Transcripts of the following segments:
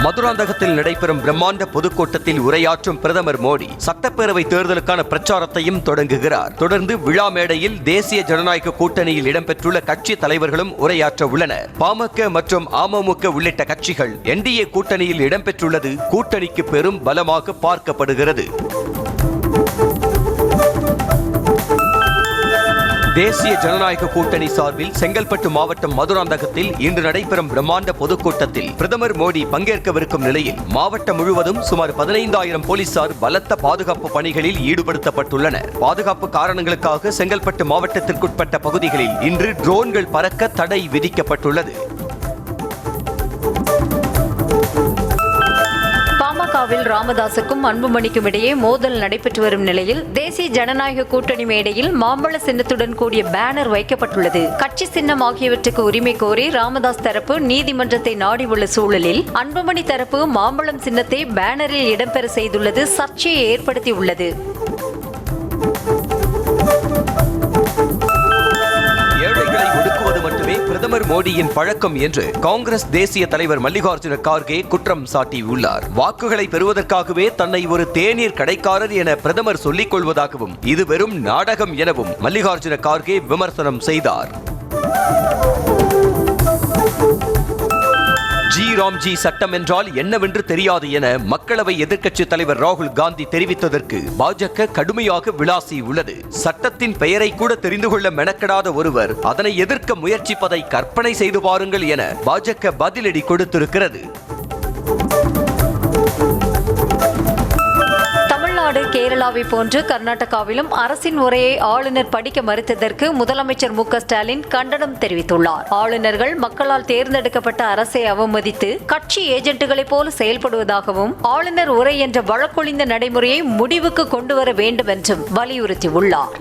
மதுராந்தகத்தில் நடைபெறும் பிரம்மாண்ட பொதுக்கூட்டத்தில் உரையாற்றும் பிரதமர் மோடி சட்டப்பேரவை தேர்தலுக்கான பிரச்சாரத்தையும் தொடங்குகிறார். தொடர்ந்து விழா மேடையில் தேசிய ஜனநாயக கூட்டணியில் இடம்பெற்றுள்ள கட்சி தலைவர்களும் உரையாற்ற உள்ளனர். பாமக மற்றும் அமமுக உள்ளிட்ட கட்சிகள் என்டிஏ கூட்டணியில் இடம்பெற்றுள்ளது கூட்டணிக்கு பெரும் பலமாக பார்க்கப்படுகிறது. தேசிய ஜனநாயக கூட்டணி சார்பில் செங்கல்பட்டு மாவட்டம் மதுராந்தகத்தில் இன்று நடைபெறும் பிரம்மாண்ட பொதுக்கூட்டத்தில் பிரதமர் மோடி பங்கேற்கவிருக்கும் நிலையில் மாவட்டம் முழுவதும் சுமார் 15,000 போலீசார் பலத்த பாதுகாப்பு பணிகளில் ஈடுபடுத்தப்பட்டுள்ளனர். பாதுகாப்பு காரணங்களுக்காக செங்கல்பட்டு மாவட்டத்திற்குட்பட்ட பகுதிகளில் இன்று ட்ரோன்கள் பறக்க தடை விதிக்கப்பட்டுள்ளது. பாமகவில் ராமதாசுக்கும் அன்புமணிக்கும் இடையே மோதல் நடைபெற்று வரும் நிலையில் தேசிய ஜனநாயக கூட்டணி மேடையில் மாம்பழ சின்னத்துடன் கூடிய பேனர் வைக்கப்பட்டுள்ளது. கட்சி சின்னம் ஆகியவற்றுக்கு உரிமை கோரி ராமதாஸ் தரப்பு நீதிமன்றத்தை நாடி உள்ள சூழலில் அன்புமணி தரப்பு மாம்பழம் சின்னத்தை பேனரில் இடம்பெற செய்துள்ளது சர்ச்சையை ஏற்படுத்தியுள்ளது. பிரதமர் மோடியின் பழக்கம் என்று காங்கிரஸ் தேசிய தலைவர் மல்லிகார்ஜுன கார்கே குற்றம் சாட்டியுள்ளார். வாக்குகளை பெறுவதற்காகவே தன்னை ஒரு தேநீர் கடைக்காரர் என பிரதமர் சொல்லிக் கொள்வதாகவும் இது வெறும் நாடகம் எனவும் மல்லிகார்ஜுன கார்கே விமர்சனம் செய்தார். ராம்ஜி சட்டம் என்றால் என்னவென்று தெரியாது என மக்களவை எதிர்க்கட்சித் தலைவர் ராகுல் காந்தி தெரிவித்ததற்கு பாஜக கடுமையாக விளாசியுள்ளது. சட்டத்தின் பெயரை கூட தெரிந்து கொள்ள மெனக்கெடாத ஒருவர் அதனை எதிர்க்க முயற்சிப்பதை கற்பனை செய்து பாருங்கள் என பாஜக பதிலடி கொடுத்திருக்கிறது. கேரளாவை போன்று கர்நாடகாவிலும் அரசின் உரையை ஆளுநர் படிக்க மறுத்ததற்கு முதலமைச்சர் மு.க. ஸ்டாலின் கண்டனம் தெரிவித்துள்ளார். ஆளுநர்கள் மக்களால் தேர்ந்தெடுக்கப்பட்ட அரசை அவமதித்து கட்சி ஏஜென்ட்டுகளைப் போல செயல்படுவதாகவும் ஆளுநர் உரை என்ற வழக்கொழிந்த நடைமுறையை முடிவுக்கு கொண்டு வர வேண்டும் என்றும் வலியுறுத்தியுள்ளார்.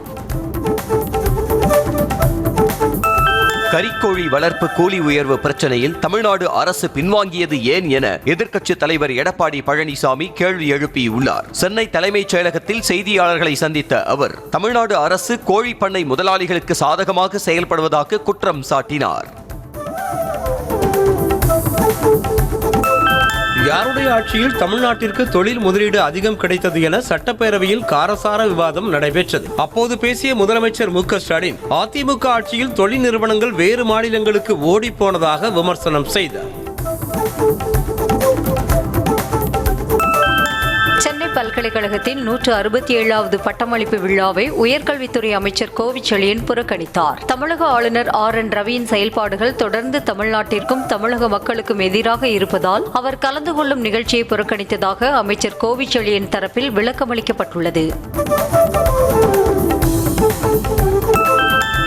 கரிக்கோழி வளர்ப்பு கூலி உயர்வு பிரச்சனையில் தமிழ்நாடு அரசு பின்வாங்கியது ஏன் என எதிர்க்கட்சித் தலைவர் எடப்பாடி பழனிசாமி கேள்வி எழுப்பியுள்ளார். சென்னை தலைமைச் செயலகத்தில் செய்தியாளர்களை சந்தித்த அவர் தமிழ்நாடு அரசு கோழி பண்ணை முதலாளிகளுக்கு சாதகமாக செயல்படுவதாக குற்றம் சாட்டினார். யாருடைய ஆட்சியில் தமிழ்நாட்டிற்கு தொழில் முதலீடு அதிகம் கிடைத்தது என சட்டப்பேரவையில் காரசார விவாதம் நடைபெற்றது. அப்போது பேசிய முதலமைச்சர் மு.க. ஸ்டாலின் அதிமுக ஆட்சியில் தொழில் நிறுவனங்கள் வேறு மாநிலங்களுக்கு ஓடி போனதாக விமர்சனம் செய்தார். பல்கலைக்கழகத்தின் 167வது பட்டமளிப்பு விழாவை உயர்கல்வித்துறை அமைச்சர் கோவிச்செழியன் புறக்கணித்தார். தமிழக ஆளுநர் ஆர்.என். ரவியின் செயல்பாடுகள் தொடர்ந்து தமிழ்நாட்டிற்கும் தமிழக மக்களுக்கும் எதிராக இருப்பதால் அவர் கலந்து கொள்ளும் நிகழ்ச்சியை புறக்கணித்ததாக அமைச்சர் கோவிச்செழியன் தரப்பில் விளக்கமளிக்கப்பட்டுள்ளது.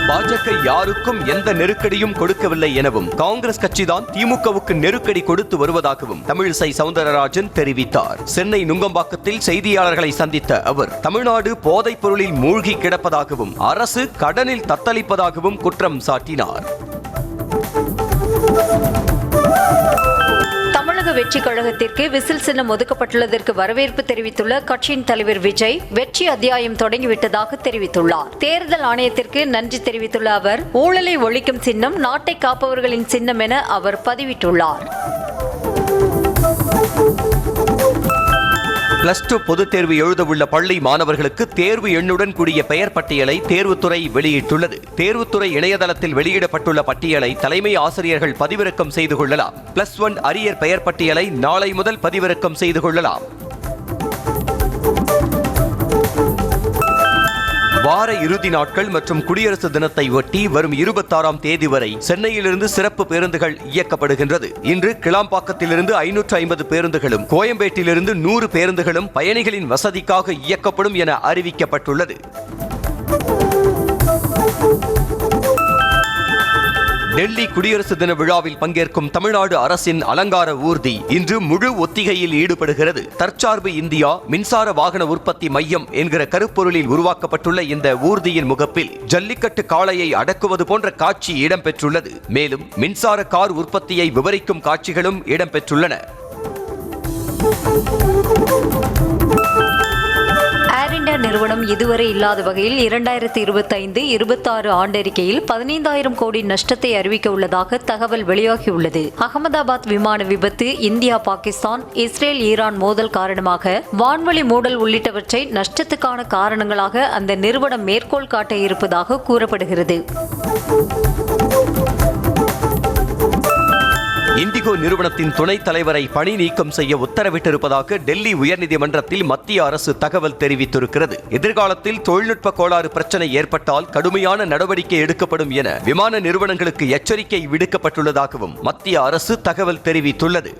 பாஜக யாருக்கும் எந்த நெருக்கடியும் கொடுக்கவில்லை எனவும் காங்கிரஸ் கட்சிதான் திமுகவுக்கு நெருக்கடி கொடுத்து வருவதாகவும் தமிழிசை சவுந்தரராஜன் தெரிவித்தார். சென்னை நுங்கம்பாக்கத்தில் செய்தியாளர்களை சந்தித்த அவர் தமிழ்நாடு போதைப் பொருளில் மூழ்கி கிடப்பதாகவும் அரசு கடனில் தத்தளிப்பதாகவும் குற்றம் சாட்டினார். வெற்றி கழகத்திற்கு விசில் சின்னம் ஒதுக்கப்பட்டுள்ளதற்கு வரவேற்பு தெரிவித்துள்ள கட்சியின் தலைவர் விஜய் வெற்றி அத்தியாயம் தொடங்கிவிட்டதாக தெரிவித்துள்ளார். தேர்தல் ஆணையத்திற்கு நன்றி தெரிவித்துள்ள அவர் ஊழலை ஒழிக்கும் சின்னம் நாட்டை காப்பவர்களின் சின்னம் என அவர் பதிவிட்டுள்ளார். +2 பொதுத் தேர்வு எழுதவுள்ள பள்ளி மாணவர்களுக்கு தேர்வு எண்ணுடன் கூடிய பெயர் பட்டியலை தேர்வுத்துறை வெளியிட்டுள்ளது. தேர்வுத்துறை இணையதளத்தில் வெளியிடப்பட்டுள்ள பட்டியலை தலைமை ஆசிரியர்கள் பதிவிறக்கம் செய்து கொள்ளலாம். +1 அரியர் பெயர் பட்டியலை நாளை முதல் பதிவிறக்கம் செய்து கொள்ளலாம். வார இறுதி நாட்கள் மற்றும் குடியரசு தினத்தை ஒட்டி வரும் 26ஆம் தேதி வரை சென்னையிலிருந்து சிறப்பு பேருந்துகள் இயக்கப்படுகின்றது. இன்று கிளாம்பாக்கத்திலிருந்து 550 பேருந்துகளும் கோயம்பேட்டிலிருந்து 100 பேருந்துகளும் பயணிகளின் வசதிக்காக இயக்கப்படும் என அறிவிக்கப்பட்டுள்ளது. டெல்லி குடியரசு தின விழாவில் பங்கேற்கும் தமிழ்நாடு அரசின் அலங்கார ஊர்தி இன்று முழு ஒத்திகையில் ஈடுபடுகிறது. தற்சார்பு இந்தியா மின்சார வாகன உற்பத்தி மையம் என்கிற கருப்பொருளில் உருவாக்கப்பட்டுள்ள இந்த ஊர்தியின் முகப்பில் ஜல்லிக்கட்டு காளையை அடக்குவது போன்ற காட்சி இடம்பெற்றுள்ளது. மேலும் மின்சார கார் உற்பத்தியை விவரிக்கும் காட்சிகளும் இடம்பெற்றுள்ளன. இந்தியா நிறுவனம் இதுவரை இல்லாத வகையில் 2025-26 ஆண்டறிக்கையில் 15,000 கோடி நஷ்டத்தை அறிவிக்க உள்ளதாக தகவல் வெளியாகியுள்ளது. அகமதாபாத் விமான விபத்து, இந்தியா பாகிஸ்தான், இஸ்ரேல் ஈரான் மோதல் காரணமாக வான்வழி மூடல் உள்ளிட்டவற்றை நஷ்டத்துக்கான காரணங்களாக அந்த நிறுவனம் மேற்கோள் காட்ட இருப்பதாக கூறப்படுகிறது. இண்டிகோ நிறுவனத்தின் துணைத் தலைவரை பணி நீக்கம் செய்ய உத்தரவிட்டிருப்பதாக டெல்லி உயர்நீதிமன்றத்தில் மத்திய அரசு தகவல் தெரிவித்திருக்கிறது. எதிர்காலத்தில் தொழில்நுட்ப கோளாறு பிரச்சனை ஏற்பட்டால் கடுமையான நடவடிக்கை எடுக்கப்படும் என விமான நிறுவனங்களுக்கு எச்சரிக்கை விடுக்கப்பட்டுள்ளதாகவும் மத்திய அரசு தகவல் தெரிவித்துள்ளது.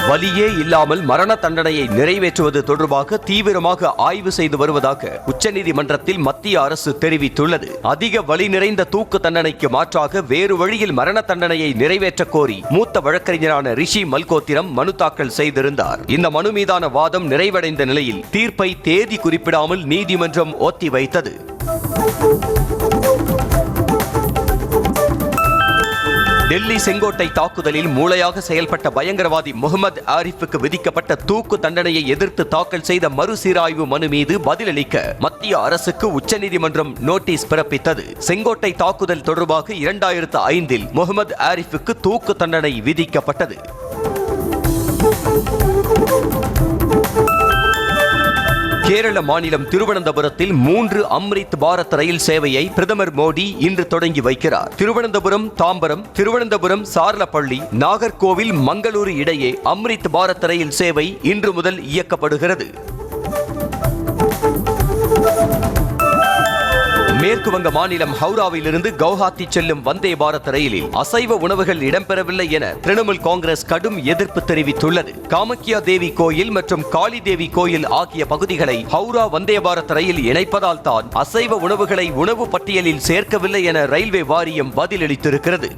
வலியே இல்லாமல் மரண தண்டனையை நிறைவேற்றுவது தொடர்பாக தீவிரமாக ஆய்வு செய்து வருவதாக உச்சநீதிமன்றத்தில் மத்திய அரசு தெரிவித்துள்ளது. அதிக வலி நிறைந்த தூக்கு தண்டனைக்கு மாற்றாக வேறு வழியில் மரண தண்டனையை நிறைவேற்ற கோரி மூத்த வழக்கறிஞரான ரிஷி மல்கோத்திரம் மனு தாக்கல் செய்திருந்தார். இந்த மனு மீதான வாதம் நிறைவடைந்த நிலையில் தீர்ப்பை தேதி குறிப்பிடாமல் நீதிமன்றம் ஒத்திவைத்தது. டெல்லி செங்கோட்டை தாக்குதலில் மூளையாக செயல்பட்ட பயங்கரவாதி முகமது ஆரிஃபுக்கு விதிக்கப்பட்ட தூக்கு தண்டனையை எதிர்த்து தாக்கல் செய்த மறுசீராய்வு மனு மீது பதிலளிக்க மத்திய அரசுக்கு உச்சநீதிமன்றம் நோட்டீஸ் பிறப்பித்தது. செங்கோட்டை தாக்குதல் தொடர்பாக 2005இல் முகமது ஆரிஃபுக்கு தூக்கு தண்டனை விதிக்கப்பட்டது. கேரள மாநிலம் திருவனந்தபுரத்தில் 3 அம்ரித் பாரத் ரயில் சேவையை பிரதமர் மோடி இன்று தொடங்கி வைக்கிறார். திருவனந்தபுரம் தாம்பரம், திருவனந்தபுரம் சார்லப்பள்ளி, நாகர்கோவில், மங்களூரு இடையே அம்ரித் பாரத் ரயில் சேவை இன்று முதல் இயக்கப்படுகிறது. மேற்கு வங்க மாநிலம் ஹவுராவிலிருந்து கவுஹாத்தி செல்லும் வந்தே பாரத் ரயிலில் அசைவ உணவுகள் இடம்பெறவில்லை என திரிணாமுல் காங்கிரஸ் கடும் எதிர்ப்பு தெரிவித்துள்ளது. காமக்கியா தேவி கோயில் மற்றும் காளி தேவி கோயில் ஆகிய பகுதிகளை ஹவுரா வந்தே பாரத் ரயில் இணைப்பதால் தான் அசைவ உணவுகளை உணவு பட்டியலில் சேர்க்கவில்லை என ரயில்வே வாரியம் பதிலளித்திருக்கிறது.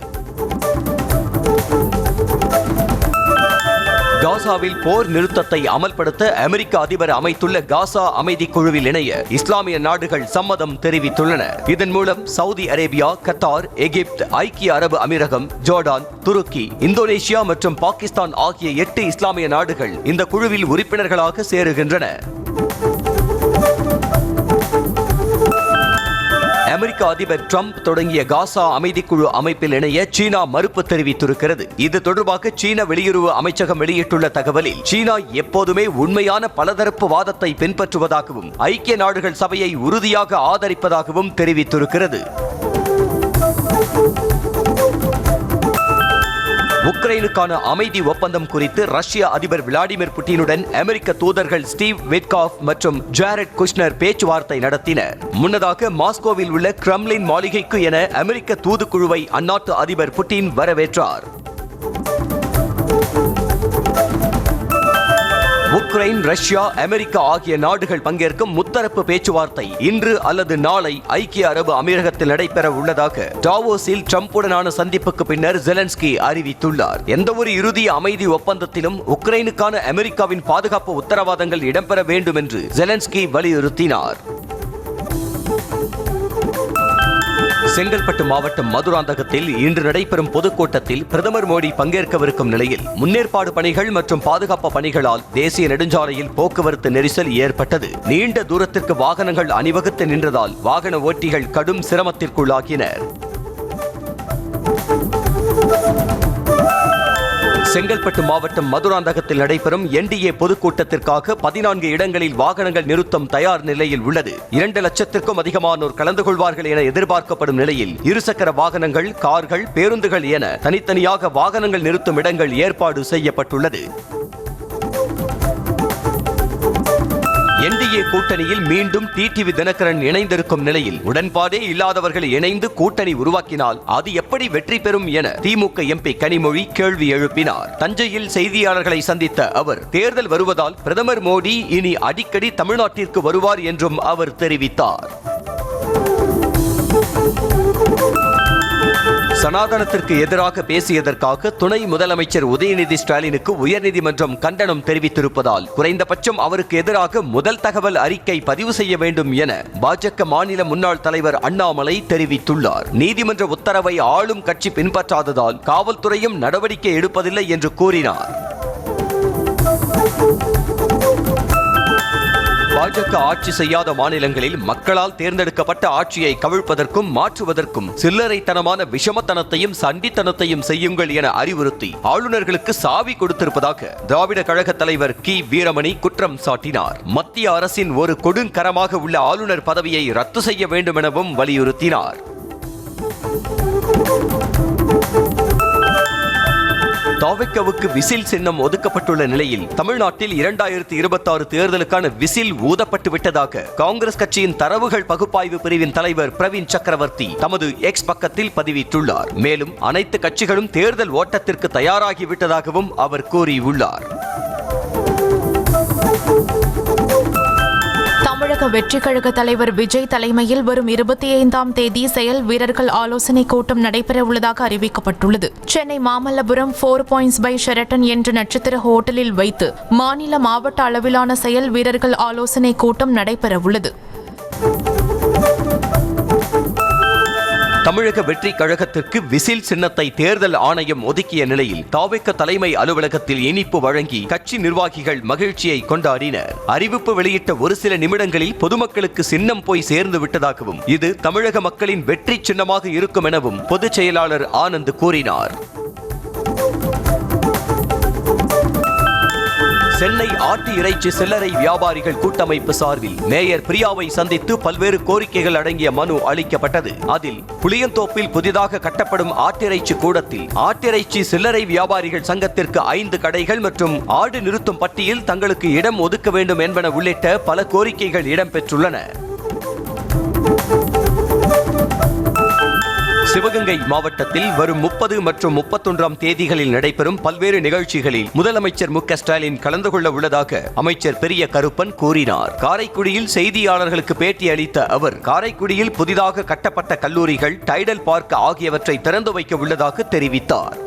காசாவில் போர் நிறுத்தத்தை அமல்படுத்த அமெரிக்க அதிபர் அமைத்துள்ள காசா அமைதி குழுவில் இணைய இஸ்லாமிய நாடுகள் சம்மதம் தெரிவித்துள்ளன. இதன் மூலம் சவுதி அரேபியா, கத்தார், எகிப்து, ஐக்கிய அரபு அமீரகம், ஜோர்டான், துருக்கி, இந்தோனேஷியா மற்றும் பாகிஸ்தான் ஆகிய 8 இஸ்லாமிய நாடுகள் இந்த குழுவில் உறுப்பினர்களாக சேருகின்றன. அமெரிக்க அதிபர் ட்ரம்ப் தொடங்கிய காசா அமைதிக்குழு அமைப்பில் இணைய சீனா மறுப்பு தெரிவித்திருக்கிறது. இது தொடர்பாக சீன வெளியுறவு அமைச்சகம் வெளியிட்டுள்ள தகவலில் சீனா எப்போதுமே உண்மையான பலதரப்பு வாதத்தை பின்பற்றுவதாகவும் ஐக்கிய நாடுகள் சபையை உறுதியாக ஆதரிப்பதாகவும் தெரிவித்திருக்கிறது. உக்ரைனுக்கான அமைதி ஒப்பந்தம் குறித்து ரஷ்ய அதிபர் விளாடிமிர் புட்டினுடன் அமெரிக்க தூதர்கள் ஸ்டீவ் விட்காஃப் மற்றும் ஜாரெட் குஷ்னர் பேச்சுவார்த்தை நடத்தினர். முன்னதாக மாஸ்கோவில் உள்ள கிரெம்லின் மாளிகைக்கு என அமெரிக்க தூதுக்குழுவை அந்நாட்டு அதிபர் புட்டின் வரவேற்றார். உக்ரைன், ரஷ்யா, அமெரிக்கா ஆகிய நாடுகள் பங்கேற்கும் முத்தரப்பு பேச்சுவார்த்தை இன்று அல்லது நாளை ஐக்கிய அரபு அமீரகத்தில் நடைபெற உள்ளதாக டாவோஸில் ட்ரம்புடனான சந்திப்புக்கு பின்னர் ஜெலன்ஸ்கி அறிவித்துள்ளார். எந்தவொரு இறுதி அமைதி ஒப்பந்தத்திலும் உக்ரைனுக்கான அமெரிக்காவின் பாதுகாப்பு உத்தரவாதங்கள் இடம்பெற வேண்டும் என்று ஜெலன்ஸ்கி வலியுறுத்தினார். செங்கல்பட்டு மாவட்டம் மதுராந்தகத்தில் இன்று நடைபெறும் பொதுக்கூட்டத்தில் பிரதமர் மோடி பங்கேற்கவிருக்கும் நிலையில் முன்னேற்பாடு பணிகள் மற்றும் பாதுகாப்பு பணிகளால் தேசிய நெடுஞ்சாலையில் போக்குவரத்து நெரிசல் ஏற்பட்டது. நீண்ட தூரத்திற்கு வாகனங்கள் அணிவகுத்து நின்றதால் வாகன ஓட்டிகள் கடும் சிரமத்திற்குள்ளாகினர். செங்கல்பட்டு மாவட்டம் மதுராந்தகத்தில் நடைபெறும் என்டிஏ பொதுக்கூட்டத்திற்காக 14 இடங்களில் வாகனங்கள் நிறுத்தம் தயார் நிலையில் உள்ளது. 2 லட்சத்திற்கும் அதிகமானோர் கலந்து கொள்வார்கள் என எதிர்பார்க்கப்படும் நிலையில் இருசக்கர வாகனங்கள், கார்கள், பேருந்துகள் என தனித்தனியாக வாகனங்கள் நிறுத்தும் இடங்கள் ஏற்பாடு செய்யப்பட்டுள்ளது. என்டிஏ கூட்டணியில் மீண்டும் டிடிவி தினகரன் இணைந்திருக்கும் நிலையில் உடன்பாடே இல்லாதவர்கள் இணைந்து கூட்டணி உருவாக்கினால் அது எப்படி வெற்றி பெறும் என திமுக எம்பி கனிமொழி கேள்வி எழுப்பினார். தஞ்சையில் செய்தியாளர்களை சந்தித்த அவர் தேர்தல் வருவதால் பிரதமர் மோடி இனி அடிக்கடி தமிழ்நாட்டிற்கு வருவார் என்றும் அவர் தெரிவித்தார். சனாதனத்திற்கு எதிராக பேசியதற்காக துணை முதலமைச்சர் உதயநிதி ஸ்டாலினுக்கு உயர்நீதிமன்றம் கண்டனம் தெரிவித்திருப்பதால் குறைந்தபட்சம் அவருக்கு எதிராக முதல் தகவல் அறிக்கை பதிவு செய்ய வேண்டும் என பாஜக மாநில முன்னாள் தலைவர் அண்ணாமலை தெரிவித்துள்ளார். நீதிமன்ற உத்தரவை ஆளும் கட்சி பின்பற்றாததால் காவல்துறையும் நடவடிக்கை எடுப்பதில்லை என்று கூறினார். பாஜக ஆட்சி செய்யாத மாநிலங்களில் மக்களால் தேர்ந்தெடுக்கப்பட்ட ஆட்சியை கவிழ்ப்பதற்கும் மாற்றுவதற்கும் சில்லறைத்தனமான விஷமத்தனத்தையும் சண்டித்தனத்தையும் செய்யுங்கள் என அறிவுறுத்தி ஆளுநர்களுக்கு சாவி கொடுத்திருப்பதாக திராவிட கழக தலைவர் கி வீரமணி குற்றம் சாட்டினார். மத்திய அரசின் ஒரு கொடுங்கரமாக உள்ள ஆளுநர் பதவியை ரத்து செய்ய வேண்டும் எனவும் வலியுறுத்தினார். தாவேக்காவுக்கு விசில் சின்னம் ஒதுக்கப்பட்டுள்ள நிலையில் தமிழ்நாட்டில் 2026 தேர்தலுக்கான விசில் ஊதப்பட்டு விட்டதாக காங்கிரஸ் கட்சியின் தரவுகள் பகுப்பாய்வு பிரிவின் தலைவர் பிரவீன் சக்கரவர்த்தி தமது எக்ஸ் பக்கத்தில் பதிவிட்டுள்ளார். மேலும் அனைத்து கட்சிகளும் தேர்தல் ஓட்டத்திற்கு தயாராகிவிட்டதாகவும் அவர் கூறியுள்ளார். தமிழக வெற்றி கழக தலைவர் விஜய் தலைமையில் வரும் 25ஆம் தேதி செயல் வீரர்கள் ஆலோசனை கூட்டம் நடைபெற உள்ளதாக அறிவிக்கப்பட்டுள்ளது. Chennai Mamallapuram 4 points by Sheraton என்ற நட்சத்திர ஹோட்டலில் வைத்து மாநில மாவட்ட அளவிலான செயல் வீரர்கள் ஆலோசனை கூட்டம் நடைபெற உள்ளது. தமிழக வெற்றி கழகத்திற்கு விசில் சின்னத்தை தேர்தல் ஆணையம் ஒதுக்கிய நிலையில் தாவேக்க தலைமை அலுவலகத்தில் இனிப்பு வழங்கி கட்சி நிர்வாகிகள் மகிழ்ச்சியை கொண்டாடினர். அறிவிப்பு வெளியிட்ட ஒரு சில நிமிடங்களில் பொதுமக்களுக்கு சின்னம் போய் சேர்ந்து விட்டதாகவும் இது தமிழக மக்களின் வெற்றி சின்னமாக இருக்கும் எனவும் பொதுச் செயலாளர் ஆனந்த் கூறினார். சென்னை ஆட்டு இறைச்சி சில்லறை வியாபாரிகள் கூட்டமைப்பு சார்பில் மேயர் பிரியாவை சந்தித்து பல்வேறு கோரிக்கைகள் அடங்கிய மனு அளிக்கப்பட்டது. அதில் புளியந்தோப்பில் புதிதாக கட்டப்படும் ஆட்டிறைச்சி கூடத்தில் ஆட்டிறைச்சி சில்லறை வியாபாரிகள் சங்கத்திற்கு 5 கடைகள் மற்றும் ஆடு நிறுத்தும் பட்டியில் தங்களுக்கு இடம் ஒதுக்க வேண்டும் என்பன உள்ளிட்ட பல கோரிக்கைகள் இடம்பெற்றுள்ளன. சிவகங்கை மாவட்டத்தில் வரும் 30 மற்றும் 31ஆம் தேதிகளில் நடைபெறும் பல்வேறு நிகழ்ச்சிகளில் முதலமைச்சர் மு.க.ஸ்டாலின் கலந்து கொள்ள உள்ளதாக அமைச்சர் பெரிய கருப்பன் கூறினார். காரைக்குடியில் செய்தியாளர்களுக்கு பேட்டி அளித்த அவர் காரைக்குடியில் புதிதாக கட்டப்பட்ட கல்லூரிகள், டைடல் பார்க் ஆகியவற்றை திறந்து வைக்க உள்ளதாக தெரிவித்தார்.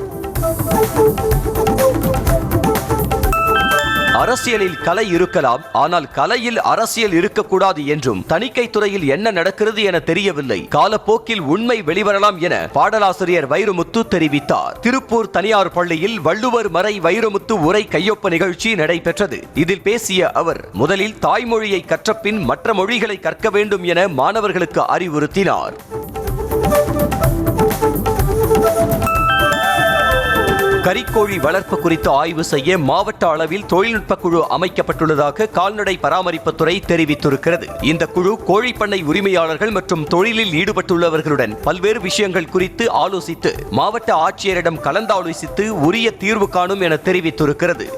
அரசியலில் கலை இருக்கலாம், ஆனால் கலையில் அரசியல் இருக்கக்கூடாது என்றும் தணிக்கை துறையில் என்ன நடக்கிறது என தெரியவில்லை, காலப்போக்கில் உண்மை வெளிவரலாம் என பாடலாசிரியர் வைரமுத்து தெரிவித்தார். திருப்பூர் தனியார் பள்ளியில் வள்ளுவர் மறை வைரமுத்து உரை கையொப்ப நிகழ்ச்சி நடைபெற்றது. இதில் பேசிய அவர் முதலில் தாய்மொழியை கற்றபின் மற்ற மொழிகளை கற்க வேண்டும் என மாணவர்களுக்கு அறிவுறுத்தினார். கரிக்கோழி வளர்ப்பு குறித்து ஆய்வு செய்ய மாவட்ட அளவில் தொழில்நுட்ப குழு அமைக்கப்பட்டுள்ளதாக கால்நடை பராமரிப்புத்துறை தெரிவித்திருக்கிறது. இந்த குழு கோழிப்பண்ணை உரிமையாளர்கள் மற்றும் தொழிலில் ஈடுபட்டுள்ளவர்களுடன் பல்வேறு விஷயங்கள் குறித்து ஆலோசித்து மாவட்ட ஆட்சியரிடம் கலந்தாலோசித்து உரிய தீர்வு காணும் என தெரிவித்திருக்கிறது.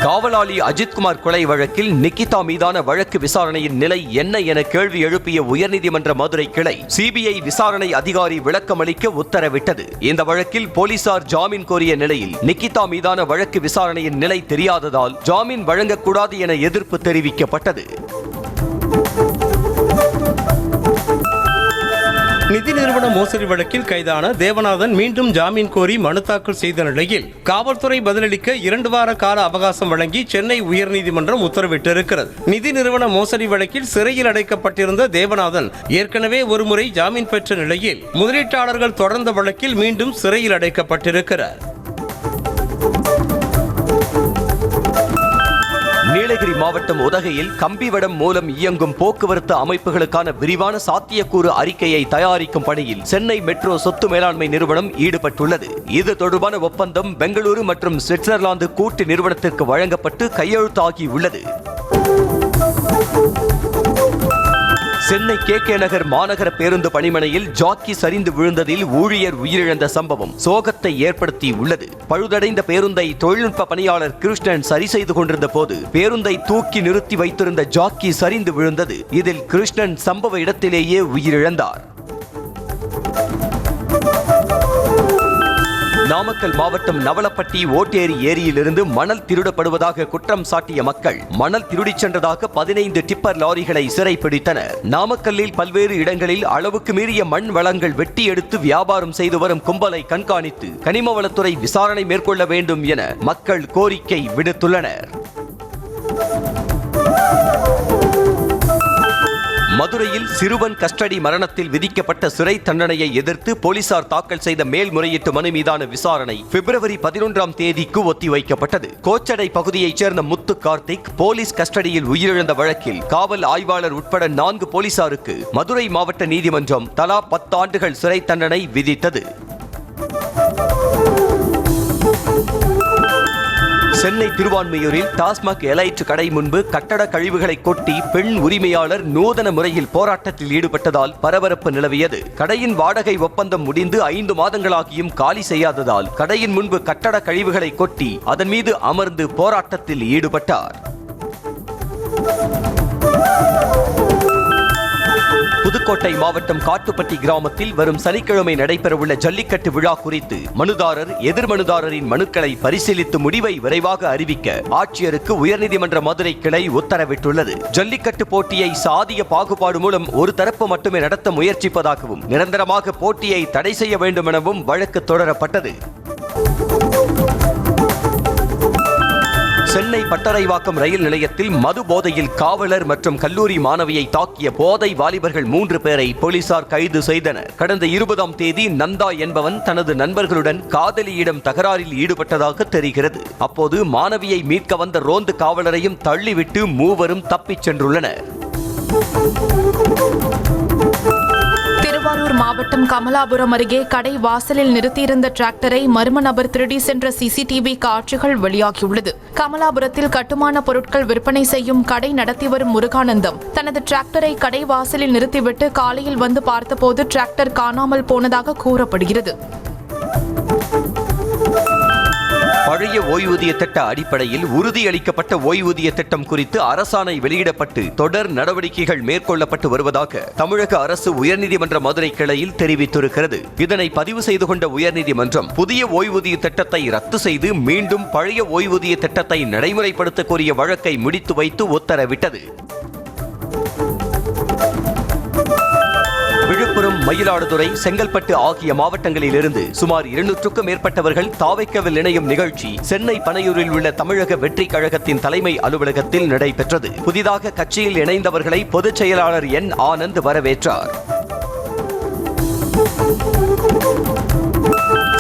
காவலாளி அஜித்குமார் கொலை வழக்கில் நிகிதா மீதான வழக்கு விசாரணையின் நிலை என்ன என கேள்வி எழுப்பிய உயர்நீதிமன்ற மதுரை கிளை சிபிஐ விசாரணை அதிகாரி விளக்கமளிக்க உத்தரவிட்டது. இந்த வழக்கில் போலீசார் ஜாமீன் கோரிய நிலையில் நிகிதா மீதான வழக்கு விசாரணையின் நிலை தெரியாததால் ஜாமீன் வழங்கக்கூடாது என எதிர்ப்பு தெரிவிக்கப்பட்டது. நிதி நிறுவன மோசடி வழக்கில் கைதான தேவநாதன் மீண்டும் ஜாமீன் கோரி மனு தாக்கல் செய்த நிலையில் காவல்துறை பதிலளிக்க 2 வார கால அவகாசம் வழங்கி சென்னை உயர்நீதிமன்றம் உத்தரவிட்டிருக்கிறது. நிதி நிறுவன மோசடி வழக்கில் சிறையில் அடைக்கப்பட்டிருந்த தேவநாதன் ஏற்கனவே ஒருமுறை ஜாமீன் பெற்ற நிலையில் முதலீட்டாளர்கள் தொடர்ந்த வழக்கில் மீண்டும் சிறையில் அடைக்கப்பட்டிருக்கிறார். நீலகிரி மாவட்டம் உதகையில் கம்பிவடம் மூலம் இயங்கும் போக்குவரத்து அமைப்புகளுக்கான விரிவான சாத்தியக்கூறு அறிக்கையை தயாரிக்கும் பணியில் சென்னை மெட்ரோ சொத்து மேலாண்மை நிறுவனம் ஈடுபட்டுள்ளது. இது தொடர்பான ஒப்பந்தம் பெங்களூரு மற்றும் சுவிட்சர்லாந்து கூட்டு நிறுவனத்திற்கு வழங்கப்பட்டு கையெழுத்தாகியுள்ளது. சென்னை கே நகர் மாநகர பேருந்து பணிமனையில் ஜாக்கி சரிந்து விழுந்ததில் ஊழியர் உயிரிழந்த சம்பவம் சோகத்தை ஏற்படுத்தி உள்ளது. பழுதடைந்த பேருந்தை தொழில்நுட்ப பணியாளர் கிருஷ்ணன் சரி செய்து கொண்டிருந்த போது பேருந்தை தூக்கி நிறுத்தி வைத்திருந்த ஜாக்கி சரிந்து விழுந்தது. இதில் கிருஷ்ணன் சம்பவ இடத்திலேயே உயிரிழந்தார். நாமக்கல் மாவட்டம் நவலப்பட்டி ஓட்டேரி ஏரியிலிருந்து மணல் திருடப்படுவதாக குற்றம் சாட்டிய மக்கள் மணல் திருடிச் சென்றதாக 15 டிப்பர் லாரிகளை சிறைப்பிடித்தனர். நாமக்கல்லில் பல்வேறு இடங்களில் அளவுக்கு மீறிய மண் வளங்கள் வெட்டி எடுத்து வியாபாரம் செய்து வரும் கும்பலை கண்காணித்து கனிமவளத்துறை விசாரணை மேற்கொள்ள வேண்டும் என மக்கள் கோரிக்கை விடுத்துள்ளனர். மதுரையில் சிறுவன் கஸ்டடி மரணத்தில் விதிக்கப்பட்ட சிறை தண்டனையை எதிர்த்து போலீசார் தாக்கல் செய்த மேல்முறையீட்டு மனு மீதான விசாரணை பிப்ரவரி 11ஆம் தேதிக்கு ஒத்திவைக்கப்பட்டது. கோச்சடை பகுதியைச் சேர்ந்த முத்து கார்த்திக் போலீஸ் கஸ்டடியில் உயிரிழந்த வழக்கில் காவல் ஆய்வாளர் உட்பட 4 போலீசாருக்கு மதுரை மாவட்ட நீதிமன்றம் தலா 10 ஆண்டுகள் சிறை தண்டனை விதித்தது. சென்னை திருவான்மியூரில் டாஸ்மாக் எலைட் கடை முன்பு கட்டட கழிவுகளை கொட்டி பெண் உரிமையாளர் நூதன முறையில் போராட்டத்தில் ஈடுபட்டதால் பரபரப்பு நிலவியது. கடையின் வாடகை ஒப்பந்தம் முடிந்து 5 மாதங்களாகியும் காலி செய்யாததால் கடையின் முன்பு கட்டட கழிவுகளை கொட்டி அதன் மீது அமர்ந்து போராட்டத்தில் ஈடுபட்டார். புதுக்கோட்டை மாவட்டம் காட்டுப்பட்டி கிராமத்தில் வரும் சனிக்கிழமை நடைபெறவுள்ள ஜல்லிக்கட்டு விழா குறித்து மனுதாரர் எதிர்மனுதாரரின் மனுக்களை பரிசீலித்து முடிவை விரைவாக அறிவிக்க ஆட்சியருக்கு உயர்நீதிமன்ற மதுரை கிளை உத்தரவிட்டுள்ளது. ஜல்லிக்கட்டு போட்டியை சாதிய பாகுபாடு மூலம் ஒரு தரப்பு மட்டுமே நடத்த முயற்சிப்பதாகவும் நிரந்தரமாக போட்டியை தடை செய்ய வேண்டும் எனவும் வழக்கு தொடரப்பட்டது. சென்னை பட்டறைவாக்கம் ரயில் நிலையத்தில் மது போதையில் காவலர் மற்றும் கல்லூரி மாணவியை தாக்கிய போதை வாலிபர்கள் 3 பேரை போலீசார் கைது செய்தனர். கடந்த 20ஆம் தேதி நந்தா என்பவன் தனது நண்பர்களுடன் காதலியிடம் தகராறில் ஈடுபட்டதாக தெரிகிறது. அப்போது மாணவியை மீட்க வந்த ரோந்து காவலரையும் தள்ளிவிட்டு மூவரும் தப்பிச் சென்றுள்ளனர். திருவாரூர் மாவட்டம் கமலாபுரம் அருகே கடை வாசலில் நிறுத்தியிருந்த டிராக்டரை மர்ம நபர் திருடி சென்ற சிசிடிவி காட்சிகள் வெளியாகியுள்ளது. கமலாபுரத்தில் கட்டுமான பொருட்கள் விற்பனை செய்யும் கடை நடத்தி வரும் முருகானந்தம் தனது டிராக்டரை கடை வாசலில் நிறுத்திவிட்டு காலையில் வந்து பார்த்தபோது டிராக்டர் காணாமல் போனதாக கூறப்படுகிறது. பழைய ஓய்வூதிய திட்ட அடிப்படையில் உறுதியளிக்கப்பட்ட ஓய்வூதிய திட்டம் குறித்து அரசாணை வெளியிடப்பட்டு தொடர் நடவடிக்கைகள் மேற்கொள்ளப்பட்டு வருவதாக தமிழக அரசு உயர்நீதிமன்ற மதுரை கிளையில் தெரிவித்திருக்கிறது. இதனை பதிவு செய்து கொண்ட உயர்நீதிமன்றம் புதிய ஓய்வூதிய திட்டத்தை ரத்து செய்து மீண்டும் பழைய ஓய்வூதிய திட்டத்தை நடைமுறைப்படுத்த கோரிய வழக்கை முடித்து வைத்து உத்தரவிட்டது. விழுப்புரம், மயிலாடுதுறை, செங்கல்பட்டு ஆகிய மாவட்டங்களிலிருந்து சுமார் 200க்கும் மேற்பட்டவர்கள் தாவைக்கவில் இணையும் நிகழ்ச்சி சென்னை பனையூரில் உள்ள தமிழக வெற்றி கழகத்தின் தலைமை அலுவலகத்தில் நடைபெற்றது. புதிதாக கட்சியில் இணைந்தவர்களை பொதுச் செயலாளர் என் ஆனந்த் வரவேற்றார்.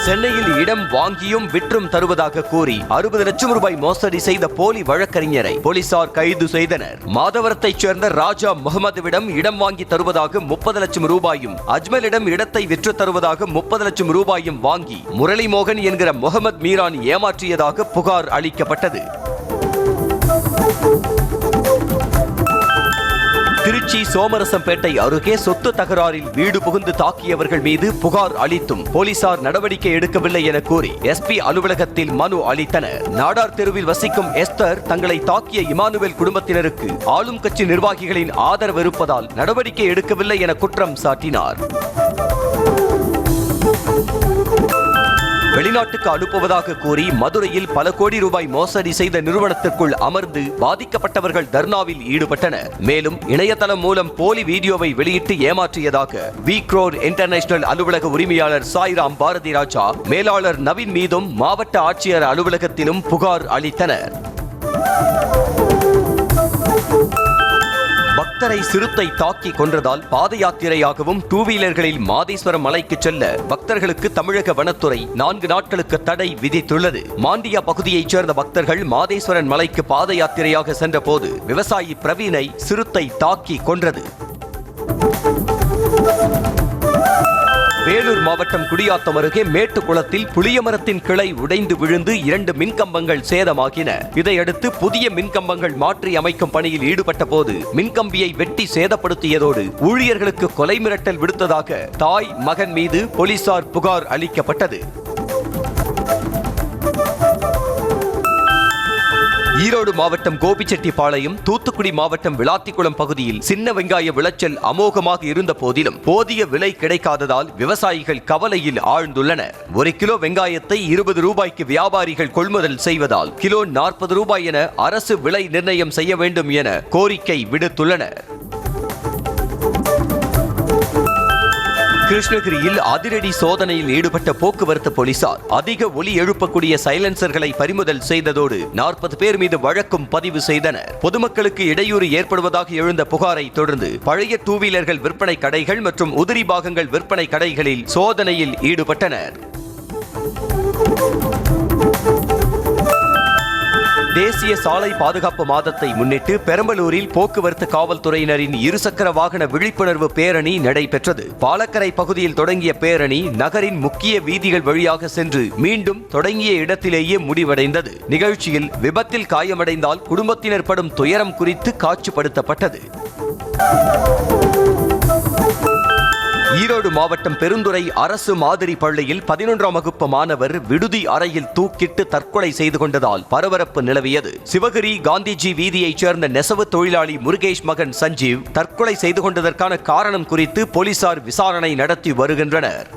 சென்னையில் இடம் வாங்கியும் விற்றும் தருவதாக கூறி 60 லட்சம் ரூபாய் மோசடி செய்த போலி வழக்கறிஞரை போலீசார் கைது செய்தனர். மாதவரத்தைச் சேர்ந்த ராஜா முகமதுவிடம் இடம் வாங்கி தருவதாக 30 லட்சம் ரூபாயும், அஜ்மலிடம் இடத்தை விற்று தருவதாக 30 லட்சம் ரூபாயும் வாங்கி முரளிமோகன் என்கிற முகமது மீரான் ஏமாற்றியதாக புகார் அளிக்கப்பட்டது. திருச்சி சோமரசம்பேட்டை அருகே சொத்து தகராறில் வீடு புகுந்து தாக்கியவர்கள் மீது புகார் அளித்தும் போலீசார் நடவடிக்கை எடுக்கவில்லை என கூறி எஸ்பி அலுவலகத்தில் மனு அளித்தனர். நாடார் தெருவில் வசிக்கும் எஸ்தர் தங்களை தாக்கிய இமானுவேல் குடும்பத்தினருக்கு ஆளும் கட்சி நிர்வாகிகளின் ஆதரவு இருப்பதால் நடவடிக்கை எடுக்கவில்லை என குற்றம் சாட்டினார். வெளிநாட்டுக்கு அனுப்புவதாக கூறி மதுரையில் பல கோடி ரூபாய் மோசடி செய்த நிறுவனத்திற்குள் அமர்ந்து பாதிக்கப்பட்டவர்கள் தர்ணாவில் ஈடுபட்டனர். மேலும் இணையதளம் மூலம் போலி வீடியோவை வெளியிட்டு ஏமாற்றியதாக விக்ரோர் இன்டர்நேஷனல் அலுவலக உரிமையாளர் சாய்ராம் பாரதி ராஜா, மேலாளர் நவீன் மீதும் மாவட்ட ஆட்சியர் அலுவலகத்திலும் புகார் அளித்தனர். பக்தரை சிறுத்தை தாக்கி கொன்றதால் பாத யாத்திரையாகவும் 2 வீலர்களில் மாதேஸ்வரம் மலைக்கு செல்ல பக்தர்களுக்கு தமிழக வனத்துறை 4 நாட்களுக்கு தடை விதித்துள்ளது. மாண்டியா பகுதியைச் சேர்ந்த பக்தர்கள் மாதேஸ்வரன் மலைக்கு பாத யாத்திரையாக சென்றபோது விவசாயி பிரவீனை சிறுத்தை தாக்கி கொன்றது. வேலூர் மாவட்டம் குடியாத்தம் அருகே மேட்டுக்குளத்தில் புளியமரத்தின் கிளை உடைந்து விழுந்து 2 மின்கம்பங்கள் சேதமாகின. இதையடுத்து புதிய மின்கம்பங்கள் மாற்றி அமைக்கும் பணியில் ஈடுபட்ட போது மின்கம்பியை வெட்டி சேதப்படுத்தியதோடு ஊழியர்களுக்கு கொலை மிரட்டல் விடுத்ததாக தாய், மகன் மீது போலீசார் புகார் அளிக்கப்பட்டது. ஈரோடு மாவட்டம் கோபிச்செட்டிப்பாளையம், தூத்துக்குடி மாவட்டம் விளாத்திக்குளம் பகுதியில் சின்ன வெங்காய விளைச்சல் அமோகமாக இருந்த போதிலும் போதிய விலை கிடைக்காததால் விவசாயிகள் கவலையில் ஆழ்ந்துள்ளனர். 1 கிலோ வெங்காயத்தை 20 ரூபாய்க்கு வியாபாரிகள் கொள்முதல் செய்வதால் கிலோ 40 ரூபாய் என அரசு விலை நிர்ணயம் செய்ய வேண்டும் என கோரிக்கை விடுத்துள்ளனர். கிருஷ்ணகிரியில் அதிரடி சோதனையில் ஈடுபட்ட போக்குவரத்து போலீசார் அதிக ஒலி எழுப்பக்கூடிய சைலன்சர்களை பறிமுதல் செய்ததோடு 40 பேர் மீது வழக்கும் பதிவு செய்தனர். பொதுமக்களுக்கு இடையூறு ஏற்படுவதாக எழுந்த புகாரை தொடர்ந்து பழைய டூ வீலர்கள் விற்பனை கடைகள் மற்றும் உதிரி பாகங்கள் விற்பனை கடைகளில் சோதனையில் ஈடுபட்டனர். தேசிய சாலை பாதுகாப்பு மாதத்தை முன்னிட்டு பெரம்பலூரில் போக்குவரத்து காவல்துறையினரின் இருசக்கர வாகன விழிப்புணர்வு பேரணி நடைபெற்றது. பாலக்கரை பகுதியில் தொடங்கிய பேரணி நகரின் முக்கிய வீதிகள் வழியாக சென்று மீண்டும் தொடங்கிய இடத்திலேயே முடிவடைந்தது. நிகழ்ச்சியில் விபத்தில் காயமடைந்தால் குடும்பத்தினர் படும் துயரம் குறித்து காட்சிப்படுத்தப்பட்டது. ஈரோடு மாவட்டம் பெருந்துறை அரசு மாதிரி பள்ளியில் 11ஆம் வகுப்பு மாணவர் விடுதி அறையில் தூக்கிட்டு தற்கொலை செய்து கொண்டதால் பரபரப்பு நிலவியது. சிவகிரி காந்திஜி வீதியைச் சேர்ந்த நெசவு தொழிலாளி முருகேஷ் மகன் சஞ்சீவ் தற்கொலை செய்து கொண்டதற்கான காரணம் குறித்து போலீசார் விசாரணை நடத்தி வருகின்றனர்.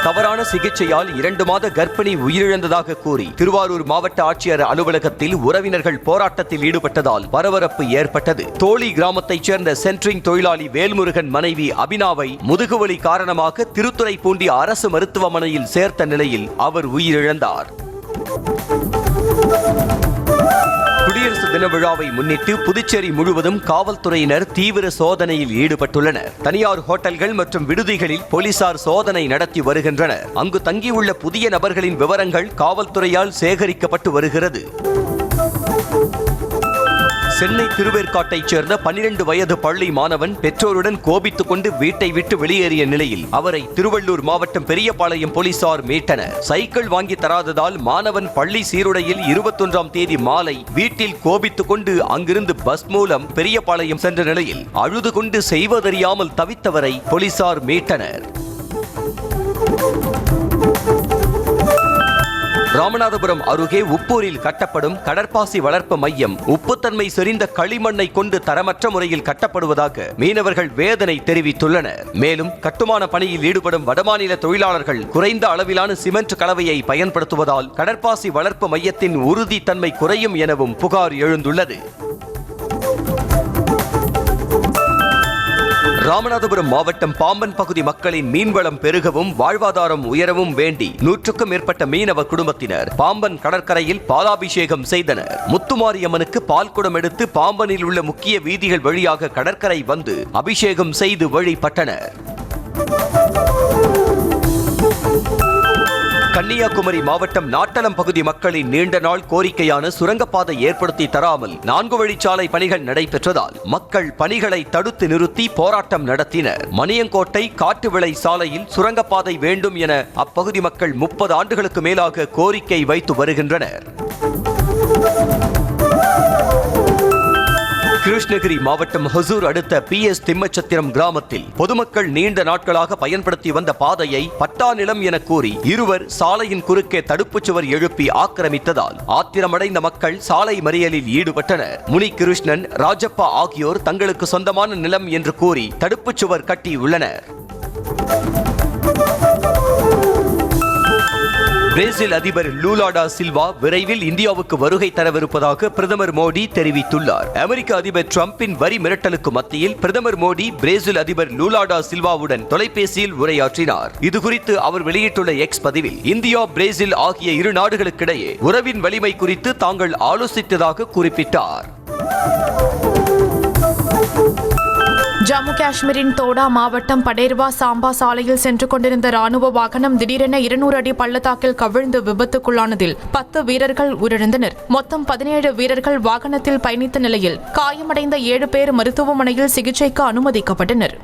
தவறான சிகிச்சையால் 2 மாத கர்ப்பிணி உயிரிழந்ததாக கூறி திருவாரூர் மாவட்ட ஆட்சியர் அலுவலகத்தில் உறவினர்கள் போராட்டத்தில் ஈடுபட்டதால் பரபரப்பு ஏற்பட்டது. தோழி கிராமத்தைச் சேர்ந்த சென்ட்ரிங் தொழிலாளி வேல்முருகன் மனைவி அபினாவை முதுகுவலி காரணமாக திருத்துறைப்பூண்டி அரசு மருத்துவமனையில் சேர்த்த நிலையில் அவர் உயிரிழந்தார். குடியரசு தின விழாவை முன்னிட்டு புதுச்சேரி முழுவதும் காவல்துறையினர் தீவிர சோதனையில் ஈடுபட்டுள்ளனர். தனியார் ஹோட்டல்கள் மற்றும் விடுதிகளில் போலீசார் சோதனை நடத்தி வருகின்றனர். அங்கு தங்கியுள்ள புதிய நபர்களின் விவரங்கள் காவல்துறையால் சேகரிக்கப்பட்டு வருகிறது. சென்னை திருவேற்காட்டைச் சேர்ந்த 12 வயது பள்ளி மாணவன் பெற்றோருடன் கோபித்துக் கொண்டு வீட்டை விட்டு வெளியேறிய நிலையில் அவரை திருவள்ளூர் மாவட்டம் பெரியபாளையம் போலீசார் மீட்டனர். சைக்கிள் வாங்கி தராததால் மாணவன் பள்ளி சீருடையில் 21ஆம் தேதி மாலை வீட்டில் கோபித்துக் கொண்டு அங்கிருந்து பஸ் மூலம் பெரியபாளையம் சென்ற நிலையில் அழுது கொண்டு செய்வதறியாமல் தவித்தவரை போலீசார் மீட்டனர். ராமநாதபுரம் அருகே உப்பூரில் கட்டப்படும் கடற்பாசி வளர்ப்பு மையம் உப்புத்தன்மை செறிந்த களிமண்ணை கொண்டு தரமற்ற முறையில் கட்டப்படுவதாக மீனவர்கள் வேதனை தெரிவித்துள்ளனர். மேலும் கட்டுமான பணியில் ஈடுபடும் வடமாநில தொழிலாளர்கள் குறைந்த அளவிலான சிமெண்ட் கலவையை பயன்படுத்துவதால் கடற்பாசி வளர்ப்பு மையத்தின் உறுதித்தன்மை குறையும் எனவும் புகார் எழுந்துள்ளது. ராமநாதபுரம் மாவட்டம் பாம்பன் பகுதி மக்களின் மீன்வளம் பெருகவும் வாழ்வாதாரம் உயரவும் வேண்டி 100க்கும் மேற்பட்ட மீனவ குடும்பத்தினர் பாம்பன் கடற்கரையில் பாலாபிஷேகம் செய்தனர். முத்துமாரியம்மனுக்கு பால் குடம் எடுத்து பாம்பனில் உள்ள முக்கிய வீதிகள் வழியாக கடற்கரை வந்து அபிஷேகம் செய்து வழிபட்டனர். கன்னியாகுமரி மாவட்டம் நாட்டலம் பகுதி மக்களின் நீண்ட நாள் கோரிக்கையான சுரங்கப்பாதை ஏற்படுத்தி தராமல் 4 வழிச்சாலை பணிகள் நடைபெற்றதால் மக்கள் பணிகளை தடுத்து நிறுத்தி போராட்டம் நடத்தினர். மணியங்கோட்டை காட்டுவிளை சாலையில் சுரங்கப்பாதை வேண்டும் என அப்பகுதி மக்கள் 30 ஆண்டுகளுக்கு மேலாக கோரிக்கை வைத்து வருகின்றனர். கிருஷ்ணகிரி மாவட்டம் ஹொசூர் அடுத்த PS திம்மச்சத்திரம் கிராமத்தில் பொதுமக்கள் நீண்ட நாட்களாக பயன்படுத்தி வந்த பாதையை பட்டா நிலம் என கூறி இருவர் சாலையின் குறுக்கே தடுப்புச் சுவர் எழுப்பி ஆக்கிரமித்ததால் ஆத்திரமடைந்த மக்கள் சாலை மறியலில் ஈடுபட்டனர். முனி கிருஷ்ணன், ராஜப்பா ஆகியோர் தங்களுக்கு சொந்தமான நிலம் என்று கூறி தடுப்புச் சுவர் கட்டியுள்ளனர். பிரேசில் அதிபர் லூலா டா சில்வா விரைவில் இந்தியாவுக்கு வருகை தரவிருப்பதாக பிரதமர் மோடி தெரிவித்துள்ளார். அமெரிக்க அதிபர் டிரம்பின் வரி மிரட்டலுக்கு மத்தியில் பிரதமர் மோடி பிரேசில் அதிபர் லூலா டா சில்வாவுடன் தொலைபேசியில் உரையாற்றினார். இதுகுறித்து அவர் வெளியிட்டுள்ள எக்ஸ் பதிவில் இந்தியா, பிரேசில் ஆகிய இரு நாடுகளுக்கிடையே உறவின் வலிமை குறித்து தாங்கள் ஆலோசித்ததாக குறிப்பிட்டார். ஜம்மு காஷ்மீரின் தோடா மாவட்டம் படேர்வா சாம்பா சாலையில் சென்று கொண்டிருந்த ராணுவ வாகனம் திடீரென 200 அடி பள்ளத்தாக்கில் கவிழ்ந்து விபத்துக்குள்ளானதில் 10 வீரர்கள் உயிரிழந்தனர். மொத்தம் 17 வீரர்கள் வாகனத்தில் பயணித்த நிலையில் காயமடைந்த 7 பேர் மருத்துவமனையில் சிகிச்சைக்கு அனுமதிக்கப்பட்டனர்.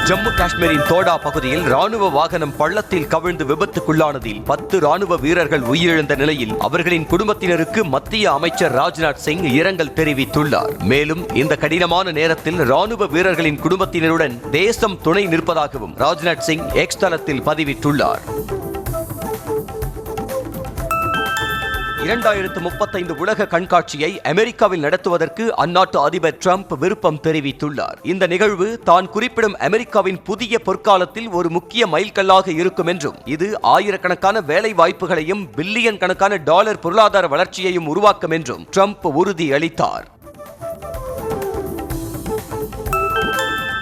ஜம்மு காஷ்மீரின் தோடா பகுதியில் ராணுவ வாகனம் பள்ளத்தில் கவிழ்ந்து விபத்துக்குள்ளானதில் 10 ராணுவ வீரர்கள் உயிரிழந்த நிலையில் அவர்களின் குடும்பத்தினருக்கு மத்திய அமைச்சர் ராஜ்நாத் சிங் இரங்கல் தெரிவித்துள்ளார். மேலும் இந்த கடினமான நேரத்தில் ராணுவ வீரர்களின் குடும்பத்தினருடன் தேசம் துணை நிற்பதாகவும் ராஜ்நாத் சிங் எக்ஸ் தளத்தில் பதிவிட்டுள்ளார். 2035 உலக கண்காட்சியை அமெரிக்காவில் நடத்துவதற்கு அந்நாட்டு அதிபர் டிரம்ப் விருப்பம் தெரிவித்துள்ளார். இந்த நிகழ்வு தான் குறிப்பிடும் அமெரிக்காவின் புதிய பொற்காலத்தில் ஒரு முக்கிய மைல்கல்லாக இருக்கும் என்றும் இது ஆயிரக்கணக்கான வேலை வாய்ப்புகளையும் பில்லியன் கணக்கான டாலர் பொருளாதார வளர்ச்சியையும் உருவாக்கும் என்றும் டிரம்ப் உறுதியளித்தார்.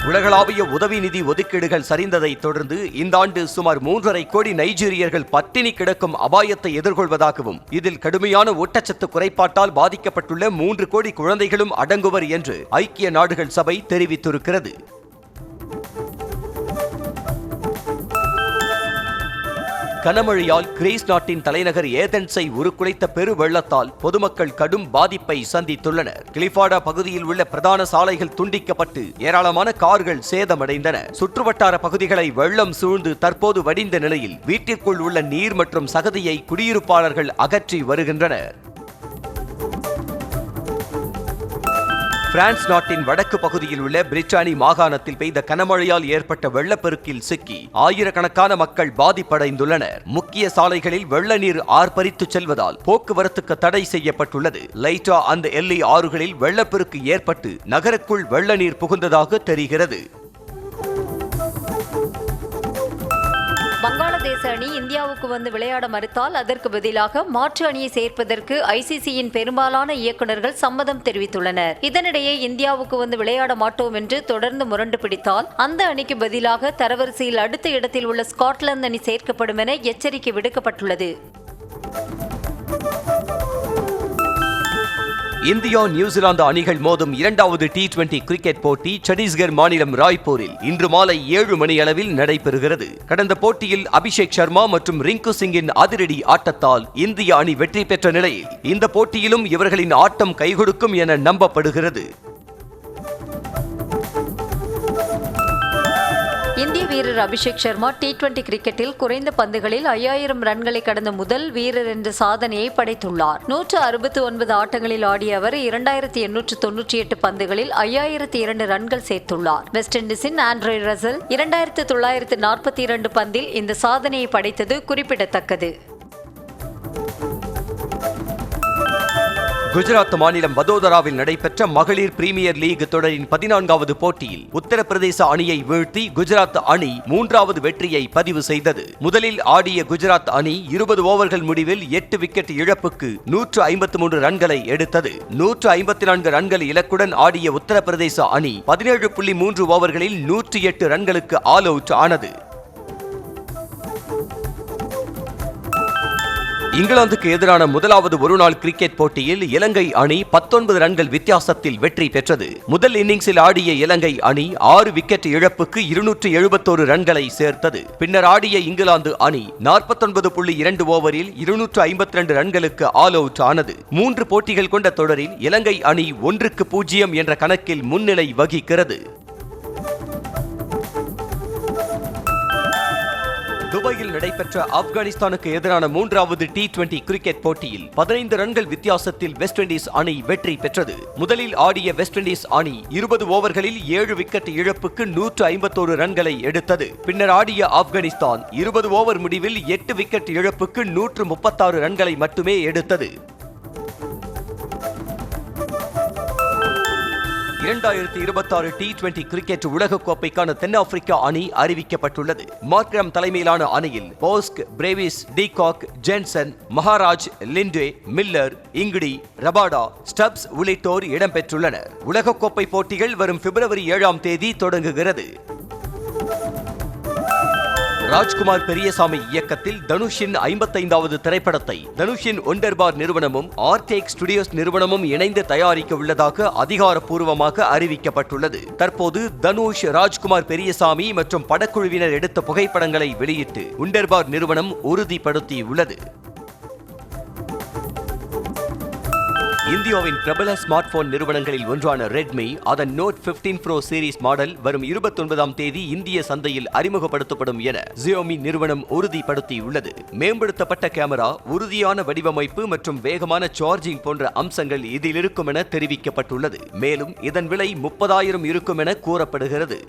உலகளாவிய உதவி நிதி ஒதுக்கீடுகள் சரிந்ததை தொடர்ந்து இந்த ஆண்டு சுமார் 3.5 கோடி நைஜீரியர்கள் பட்டினி கிடக்கும் அபாயத்தை எதிர்கொள்வதாகவும் இதில் கடுமையான ஊட்டச்சத்து குறைபாட்டால் பாதிக்கப்பட்டுள்ள 3 கோடி குழந்தைகளும் அடங்குவர் என்று ஐக்கிய நாடுகள் சபை தெரிவித்திருக்கிறது. கனமழையால் கிரீஸ் நாட்டின் தலைநகர் ஏதென்ஸை உருக்குலைத்த பெரு வெள்ளத்தால் பொதுமக்கள் கடும் பாதிப்பை சந்தித்துள்ளனர். கிளிஃபாடா பகுதியில் உள்ள பிரதான சாலைகள் துண்டிக்கப்பட்டு ஏராளமான கார்கள் சேதமடைந்தன. சுற்றுவட்டார பகுதிகளை வெள்ளம் சூழ்ந்து தற்போது வடிந்த நிலையில் வீட்டிற்குள் உள்ள நீர் மற்றும் சகதியை குடியிருப்பாளர்கள் அகற்றி வருகின்றனர். பிரான்ஸ் நாட்டின் வடக்கு பகுதியில் உள்ள பிரிட்டானி மாகாணத்தில் பெய்த கனமழையால் ஏற்பட்ட வெள்ளப்பெருக்கில் சிக்கி ஆயிரக்கணக்கான மக்கள் பாதிப்படைந்துள்ளனர். முக்கிய சாலைகளில் வெள்ள நீர் ஆர்ப்பரித்து செல்வதால் போக்குவரத்துக்கு தடை செய்யப்பட்டுள்ளது. லைட்டா அந்த எல்லை ஆறுகளில் வெள்ளப்பெருக்கு ஏற்பட்டு நகருக்குள் வெள்ள நீர் புகுந்ததாக தெரிகிறது. வங்காளதேச அணி இந்தியாவுக்கு வந்து விளையாட மறுத்தால் அதற்கு பதிலாக மாற்று அணியை சேர்ப்பதற்கு ஐசிசியின் பெரும்பாலான இயக்குநர்கள் சம்மதம் தெரிவித்துள்ளனர். இதனிடையே இந்தியாவுக்கு வந்து விளையாட மாட்டோம் என்று தொடர்ந்து முரண்டு பிடித்தால் அந்த அணிக்கு பதிலாக தரவரிசையில் அடுத்த இடத்தில் உள்ள ஸ்காட்லாந்து அணி சேர்க்கப்படும் என எச்சரிக்கை விடுக்கப்பட்டுள்ளது. இந்தியா நியூசிலாந்து அணிகள் மோதும் 2வது T20 கிரிக்கெட் போட்டி சத்தீஸ்கர் மாநிலம் ராய்ப்பூரில் இன்று மாலை 7 மணி அளவில் நடைபெறுகிறது. கடந்த போட்டியில் அபிஷேக் சர்மா மற்றும் ரிங்கு சிங்கின் அதிரடி ஆட்டத்தால் இந்திய அணி வெற்றி பெற்ற நிலையில் இந்த போட்டியிலும் இவர்களின் ஆட்டம் கைகொடுக்கும் என நம்பப்படுகிறது. இந்திய வீரர் அபிஷேக் சர்மா T20 கிரிக்கெட்டில் குறைந்த பந்துகளில் 5000 ரன்களை கடந்த முதல் வீரர் என்ற சாதனையை படைத்துள்ளார். 169 ஆட்டங்களில் ஆடிய அவர் 2898 பந்துகளில் 5002 ரன்கள் சேர்த்துள்ளார். வெஸ்ட் இண்டீஸின் ஆண்ட்ரே ரசல் 2942 பந்தில் இந்த சாதனையை படைத்தது குறிப்பிடத்தக்கது. குஜராத் மாநிலம் வதோதராவில் நடைபெற்ற மகளிர் பிரீமியர் லீக் தொடரின் 14வது போட்டியில் உத்தரப்பிரதேச அணியை வீழ்த்தி குஜராத் அணி 3வது வெற்றியை பதிவு செய்தது. முதலில் ஆடிய குஜராத் அணி 20 ஓவர்கள் முடிவில் 8 விக்கெட் இழப்புக்கு 153 ரன்களை எடுத்தது. 154 ரன்கள் இலக்குடன் ஆடிய உத்தரப்பிரதேச அணி 17.3 ஓவர்களில் 108 ரன்களுக்கு ஆல் அவுட் ஆனது. இங்கிலாந்துக்கு எதிரான முதலாவது ஒருநாள் கிரிக்கெட் போட்டியில் இலங்கை அணி 19 ரன்கள் வித்தியாசத்தில் வெற்றி பெற்றது. முதல் இன்னிங்ஸில் ஆடிய இலங்கை அணி 6 விக்கெட் இழப்புக்கு 271 ரன்களை சேர்த்தது. பின்னர் ஆடிய இங்கிலாந்து அணி 49.2 ஓவரில் 252 ரன்களுக்கு ஆல் அவுட் ஆனது. 3 போட்டிகள் கொண்ட தொடரில் இலங்கை அணி 1-0 என்ற கணக்கில் முன்னிலை வகிக்கிறது. துபாயில் நடைபெற்ற ஆப்கானிஸ்தானுக்கு எதிரான 3வது T20 கிரிக்கெட் போட்டியில் 15 ரன்கள் வித்தியாசத்தில் வெஸ்ட் இண்டீஸ் அணி வெற்றி பெற்றது. முதலில் ஆடிய வெஸ்ட் இண்டீஸ் அணி 20 ஓவர்களில் 7 விக்கெட் இழப்புக்கு 151 ரன்களை எடுத்தது. பின்னர் ஆடிய ஆப்கானிஸ்தான் 20 ஓவர் முடிவில் 8 விக்கெட் இழப்புக்கு 136 ரன்களை மட்டுமே எடுத்தது. 2026 T20 கிரிக்கெட் உலகக்கோப்பைக்கான தென்னாப்பிரிக்கா அணி அறிவிக்கப்பட்டுள்ளது. மார்க்ரம் தலைமையிலான அணியில் Bosch, Brevis, de Kock, Jansen, Maharaj, Linde, Miller, Ngidi, Rabada, Stubbs உள்ளிட்டோர் இடம்பெற்றுள்ளனர். உலகக்கோப்பை போட்டிகள் வரும் பிப்ரவரி 7ஆம் தேதி தொடங்குகிறது. ராஜ்குமார் பெரியசாமி இயக்கத்தில் தனுஷின் 55வது திரைப்படத்தை தனுஷின் ஒண்டர்பார் நிறுவனமும் ஆர்டேக் ஸ்டுடியோஸ் நிறுவனமும் இணைந்து தயாரிக்க உள்ளதாக அதிகாரப்பூர்வமாக அறிவிக்கப்பட்டுள்ளது. தற்போது தனுஷ், ராஜ்குமார் பெரியசாமி மற்றும் படக்குழுவினர் எடுத்த புகைப்படங்களை வெளியிட்டு ஒண்டர்பார் நிறுவனம் உறுதிப்படுத்தியுள்ளது. இந்தியாவின் பிரபல ஸ்மார்ட் போன் நிறுவனங்களில் ஒன்றான ரெட்மி அதன் நோட் 15 Pro சீரிஸ் மாடல் வரும் 29ஆம் தேதி இந்திய சந்தையில் அறிமுகப்படுத்தப்படும் என Xiaomi நிறுவனம் உறுதிப்படுத்தியுள்ளது. மேம்படுத்தப்பட்ட கேமரா, உறுதியான வடிவமைப்பு மற்றும் வேகமான சார்ஜிங் போன்ற அம்சங்கள் இதில் இருக்கும் என தெரிவிக்கப்பட்டுள்ளது. மேலும் இதன் விலை 30,000 இருக்கும் என கூறப்படுகிறது.